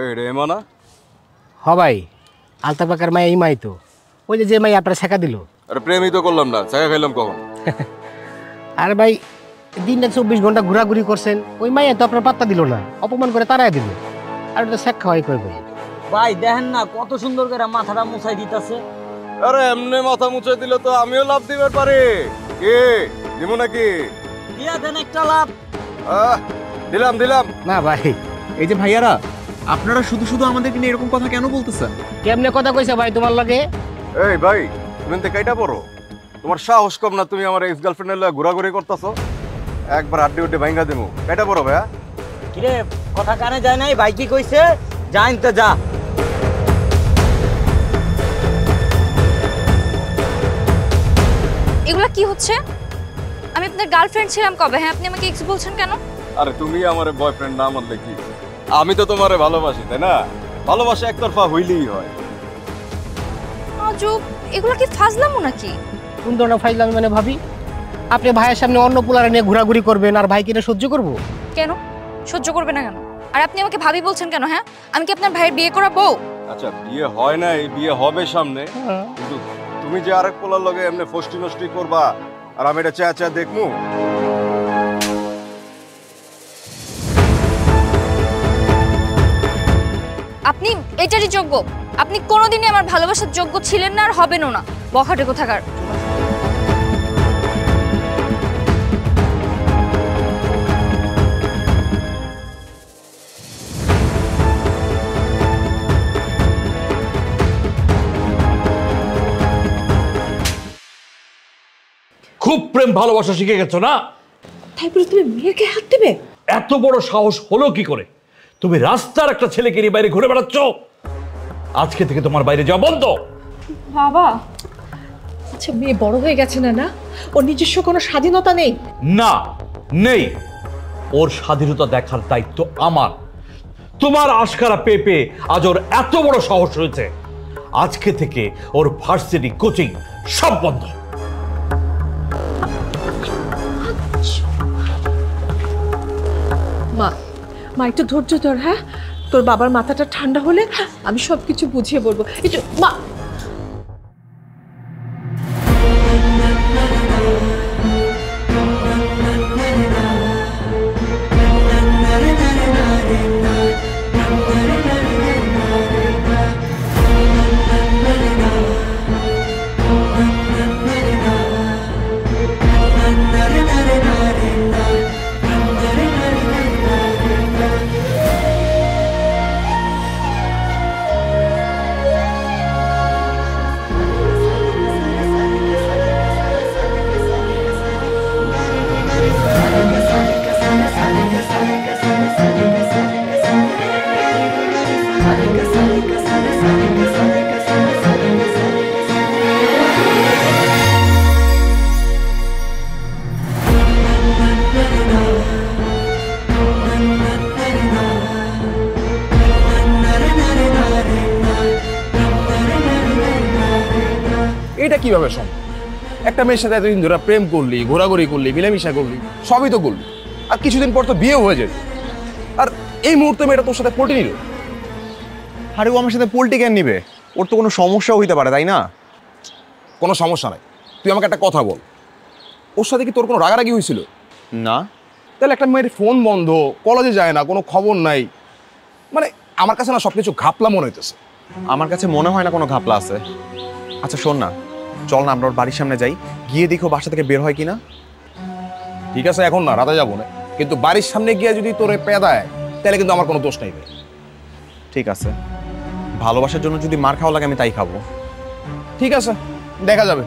এই রেমা না? হ ভাই, আলতাফ কাকার মাই এই মাই তো, ওই যে মাই আপনার শেখা দিল। আরে প্রেমই তো করলাম না, শেখা খাইলাম কখন? আরে ভাই, দিনটা 24 ঘন্টা ঘোরাঘুরি করছেন, ওই মাইয়া তো আপনার পাত্তা দিল না, অপমান করে তাড়াই দিল। আর ওটা শেখ খাওয়াই কই ভাই। ভাই দেখেন না কত সুন্দর করে মাথাটা মুছাই দিতেছে। আরে এমনি মাথা মুছে দিলে তো আমিও লাভ দিবার পারি। কে দিব নাকি? দিয়া দেন একটা লাভ। দিলাম দিলাম। না ভাই, এই যে ভাইয়ারা, আপনারা শুধু শুধু আমাদেরকে নিয়ে এরকম কথা কেন বলতেছেন? কেমনে কথা কইছে ভাই তোমার লগে? এই ভাই, তুমি তো কাইটা পড়ো, তোমার সাহস কম না? তুমি আমার এক্স গার্লফ্রেন্ডের লগে ঘোরাঘুরি করতেছো, একবার আড্ডি উড্ডি ভাঙ্গা দিমু। কাইটা পড়ো ভাইয়া? কিরে কথা কানে যায় নাই? ভাই কি কইছে? জান তো যা। এগুলা কি হচ্ছে? আমি আপনার গার্লফ্রেন্ড ছিলাম কবে? হ্যাঁ, আপনি আমাকে এক্স বলছেন কেন? আরে তুমি আমার বয়ফ্রেন্ড না মানলে কি? আমি তো তোমারে ভালোবাসি, তাই না? ভালোবাসা একতরফা হইলেই হয়। আজব, এগুলা কি ফাজলামো নাকি? কোন ধরনের ফাইজলামি মানে ভাবি? আপনি ভাইয়ের সামনে অন্য পোলারে নিয়ে ঘোরাঘুরি করবেন আর ভাই কিনা সহ্য করব? কেন সহ্য করবে না কেন? আর আপনি আমাকে ভাবি বলছেন কেন? হ্যাঁ, আমি কি আপনার ভাইয়ের বিয়ে করা বউ? আচ্ছা, বিয়ে হয় না, এই বিয়ে হবে সামনে, কিন্তু তুমি যে আরেক পোলার লগে এমনি ফষ্টি নষ্টি করবা আর আমি এটা চেয়া চেয়া দেখমু? আপনি এটারই যোগ্য। আপনি কোনোদিনই আমার ভালোবাসার যোগ্য ছিলেন না আর হবেনও না, বখাটে কোথাকার। খুব প্রেম ভালোবাসা শিখে গেছো না? তাই বলে তুমি মেয়েকে হাত দেবে? এত বড় সাহস হলো কি করে? তুমি রাস্তার একটা ছেলেকে নিয়ে বাইরে ঘুরে বেড়াচ্ছ। আজকে থেকে তোমার বাইরে যাওয়া বন্ধ। বাবা, আচ্ছা মেয়ে বড় হয়ে গেছে না? না, ওর নিজস্ব কোনো স্বাধীনতা নেই? না, নেই। ওর স্বাধীনতা দেখার দায়িত্ব আমার। তোমার আশকারা পেয়ে আজ ওর এত বড় সাহস হয়েছে। আজকে থেকে ওর ভার্সিটি, কোচিং সব বন্ধ। মা, মা একটু ধৈর্য ধর। হ্যাঁ, তোর বাবার মাথাটা ঠান্ডা হলে আমি সবকিছু বুঝিয়ে বলবো। একটু মা। এটা কিভাবে সম্ভব? একটা মেয়ের সাথে এতদিন ধরে প্রেম করলি, ঘোরাঘুরি করলি, মিলেমিশা করলি, সবই তো করলি, আর কিছুদিন পর তো বিয়ে হয়ে যেত, আর এই মুহূর্তে মেয়েটা তোর সাথে পল্টি নিল। আরে ও আমার সাথে পল্টি কেন নিবে? ওর তো কোনো সমস্যাও হইতে পারে, তাই না? কোনো সমস্যা নাই। তুই আমাকে একটা কথা বল, ওর সাথে কি তোর কোনো রাগারাগি হয়েছিল? না। তাহলে একটা মেয়ের ফোন বন্ধ, কলেজে যায় না, কোনো খবর নাই, মানে আমার কাছে না সব কিছু ঘাপলা মনে হইতেছে। আমার কাছে মনে হয় না কোনো ঘাপলা আছে। আচ্ছা শোন না, চল না আমরা ওর বাড়ির সামনে যাই, গিয়ে দেখো বাসা থেকে বের হয় কিনা। ঠিক আছে, এখন না, রাতে যাবো না, কিন্তু বাড়ির সামনে গিয়ে যদি তোরে পেদায় তাহলে কিন্তু আমার কোনো দোষ নাই। ঠিক আছে, ভালোবাসার জন্য যদি মার খাওয়া লাগে আমি তাই খাবো। ঠিক আছে, দেখা যাবে।